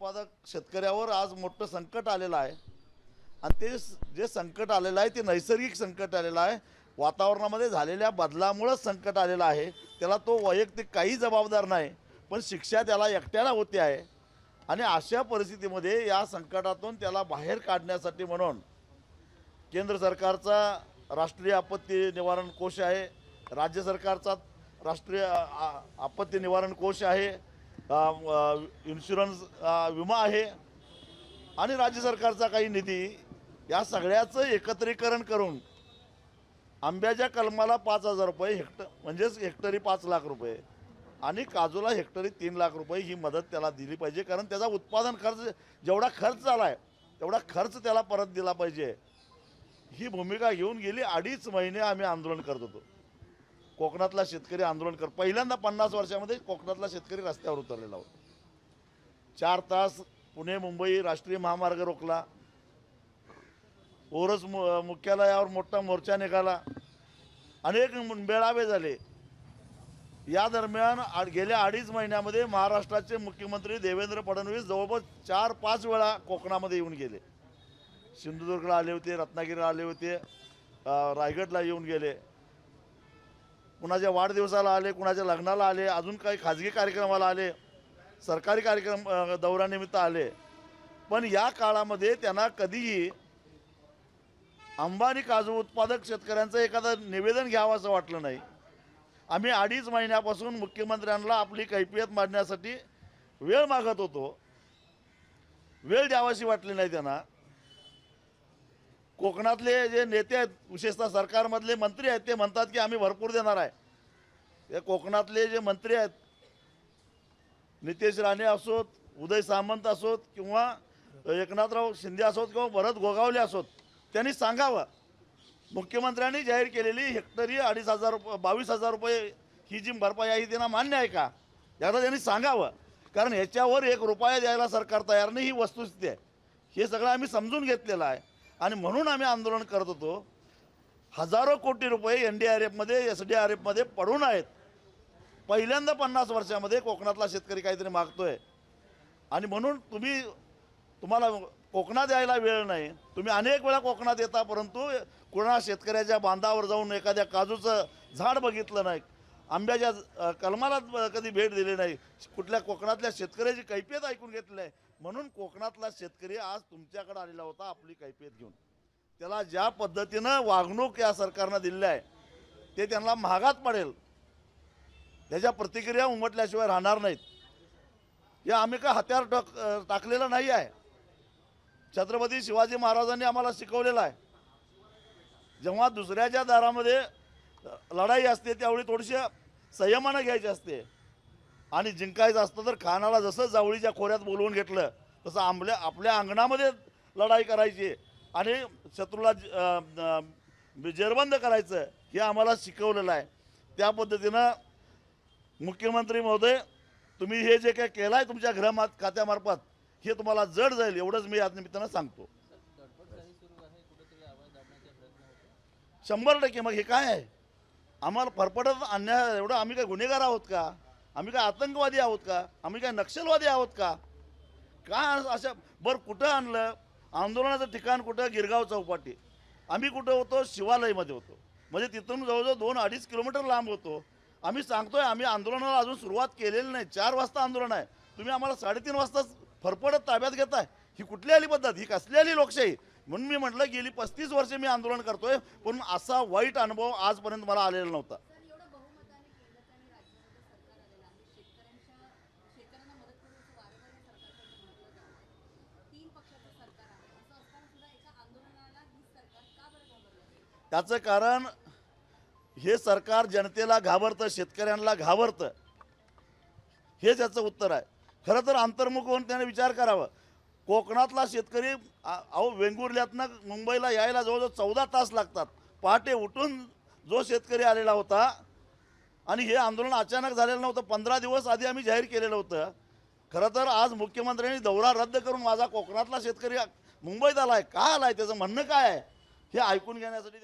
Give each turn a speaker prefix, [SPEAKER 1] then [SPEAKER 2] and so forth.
[SPEAKER 1] उत्पादक शेतकऱ्यावर आज मोठं संकट आलेलं आहे आणि ते जे संकट आलेलं आहे ते नैसर्गिक संकट आलेलं आहे। वातावरणामध्ये झालेल्या बदलामुळेच संकट आलेलं आहे। त्याला तो वैयक्तिक काही जबाबदार नाही, पण शिक्षा त्याला एकट्याला होते आहे आणि अशा परिस्थितीमध्ये या संकटातून त्याला बाहेर काढण्यासाठी म्हणून केंद्र सरकारचा राष्ट्रीय आपत्ती निवारण कोष आहे, राज्य सरकारचा राष्ट्रीय आपत्ती निवारण कोष आहे, इन्शुरन्स विमा आहे आणि राज्य सरकारचा काही निधी, या सगळ्याचं एकत्रीकरण करून आंब्याच्या कलमाला 5,000 रुपये हेक्टर म्हणजेच हेक्टरी 5 लाख रुपये आणि काजूला हेक्टरी 3 लाख रुपये ही मदत त्याला दिली पाहिजे। कारण त्याचा उत्पादन खर्च जेवढा खर्च झाला आहे तेवढा खर्च त्याला परत दिला पाहिजे। ही भूमिका घेऊन गेली 2.5 महिने आम्ही आंदोलन करत होतो। कोकणातला शेतकरी आंदोलन पहिल्यांदा 50 वर्षामध्ये कोकणातला शेतकरी रस्त्यावर उतरलेला होता। 4 तास पुणे मुंबई राष्ट्रीय महामार्ग रोखला, ओरस मुख्यालयावर मोठा मोर्चा निघाला, अनेक मेळावे झाले। या दरम्यान गेल्या 2.5 महिन्यामध्ये महाराष्ट्राचे मुख्यमंत्री देवेंद्र फडणवीस जवळपास 4-5 वेळा कोकणामध्ये येऊन गेले। सिंधुदुर्गला आले होते, रत्नागिरीला आले होते, रायगडला येऊन गेले, कुणाच्या वाढदिवसाला आले, कुणाच्या लग्नाला आले, अजून काही खाजगी कार्यक्रमाला आले, सरकारी कार्यक्रम दौऱ्यानिमित्त आले। पण या काळामध्ये त्यांना कधीही आंबा आणि काजू उत्पादक शेतकऱ्यांचं एखादं निवेदन घ्यावं असं वाटलं नाही। आम्ही 2.5 महिन्यापासून मुख्यमंत्र्यांना आपली कैफियत मांडण्यासाठी वेळ मागत होतो, वेळ द्यावाशी वाटली नाही त्यांना। कोकणातले जे नेते आहेत, विशेषतः सरकारमधले मंत्री आहेत, ते म्हणतात की आम्ही भरपूर देणार आहे। हे कोकणातले जे मंत्री आहेत, नितेश राणे असोत, उदय सामंत असोत किंवा एकनाथराव शिंदे असोत किंवा भरत गोगावले असोत, त्यांनी सांगावं मुख्यमंत्र्यांनी जाहीर केलेली हेक्टरी 22,000 रुपये ही जी भरपाई आहे त्यांना मान्य आहे का, याला त्यांनी सांगावं। कारण ह्याच्यावर 1 रुपया द्यायला सरकार तयार नाही, ही वस्तुस्थिती आहे। हे सगळं आम्ही समजून घेतलेलं आहे आणि म्हणून आम्ही आंदोलन करत होतो। हजारो कोटी रुपये NDRFमध्ये SDRFमध्ये पडून आहेत। पहिल्यांदा 50 वर्षामध्ये कोकणातला शेतकरी काहीतरी मागतोय आणि म्हणून तुम्हाला कोकणात यायला वेळ नाही। तुम्ही अनेक वेळा कोकणात येता, परंतु कोणा शेतकऱ्याच्या बांधावर जाऊन एखाद्या काजूचं झाड बघितलं नाही, आंब्याच्या कलमाला कधी भेट दिली नाही, कुठल्या कोकणातल्या शेतकऱ्याची कैफियत ऐकून घेतली नाही। म्हणून कोकणातला शेतकरी आज तुमच्याकडे आलेला होता आपली कैफियत घेऊन। त्याला ज्या पद्धतीनं वागणूक या सरकारनं दिली आहे ते त्यांना महागात पडेल, त्याच्या प्रतिक्रिया उमटल्याशिवाय राहणार नाहीत। हे आम्ही का हत्यार टाकलेलं नाही आहे। छत्रपती शिवाजी महाराजांनी आम्हाला शिकवलेलं आहे, जेव्हा दुसऱ्याच्या दारामध्ये लढाई असते त्यावेळी थोडीशी संयमानं घ्यायची असते आणि जिंकायचं असतं तर खानाला जसं जावळीच्या खोऱ्यात बोलवून घेतलं तसं आपल्या अंगणामध्ये लढाई करायची आणि शत्रूला जेरबंद करायचं, हे आम्हाला शिकवलेलं आहे। त्या पद्धतीनं मुख्यमंत्री महोदय, तुम्ही हे जे काही केलं आहे तुमच्या गृह खात्यामार्फत, हे तुम्हाला जड जाईल एवढंच मी या निमित्तानं सांगतो। 100% मग हे काय आहे, आम्हाला फरफटत आणण्या एवढं आम्ही काय गुन्हेगार आहोत का, आम्ही काय आतंकवादी आहोत का, आम्ही काय नक्षलवादी आहोत का, काय अशा बरं कुठं आणलं आंदोलनाचं ठिकाण, कुठं गिरगाव चौपाटी, आम्ही कुठं होतो शिवालयमध्ये होतो, म्हणजे तिथून जवळजवळ 2-2.5 किलोमीटर लांब होतो। आम्ही सांगतोय आम्ही आंदोलनाला अजून सुरुवात केलेली नाही, 4 वाजता आंदोलन आहे, तुम्ही आम्हाला 3:30 वाजता फरफडत ताब्यात घेताय, ही कुठली आली पद्धत, ही कसली आली लोकशाही। म्हणून मी म्हटलं गेली 35 वर्षे मी आंदोलन करतोय, पण असा वाईट अनुभव आजपर्यंत मला आलेला नव्हता। त्याचं कारण हे सरकार जनतेला घाबरतं, शेतकऱ्यांना घाबरतं, हे त्याचं उत्तर आहे। खरं तर अंतर्मुख होऊन त्याने विचार करावा। कोकणातला शेतकरी वेंगुर्ल्यातनं मुंबईला यायला जवळजवळ 14 तास लागतात। पहाटे उठून जो शेतकरी आलेला होता आणि हे आंदोलन अचानक झालेलं नव्हतं, 15 दिवस आधी आम्ही जाहीर केलेलं होतं। खरं तर आज मुख्यमंत्र्यांनी दौरा रद्द करून माझा कोकणातला शेतकरी मुंबईत आलाय, का आलाय, त्याचं म्हणणं काय आहे हे ऐकून घेण्यासाठी